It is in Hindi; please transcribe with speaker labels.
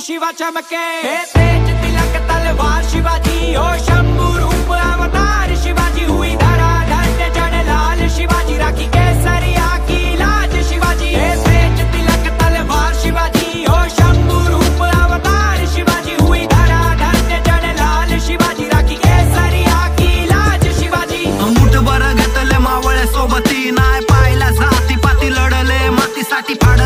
Speaker 1: शिवा चमके। तेज तिलक तलवार शिवाजी, ओ शंभू रूप अवतार शिवाजी। हुई धराधर जन लाल शिवाजी, राखी केसरिया की लाज शिवाजी। तेज तिलक तलवार शिवाजी, ओ शंभू रूप अवतार शिवाजी। हुई धराधर जन लाल शिवाजी, राखी केसरिया की लाज शिवाजी।
Speaker 2: मुठभर घेतले मावळे सोबती, नाय पाहिला जाती पाती, लढले मातीसाठी फाड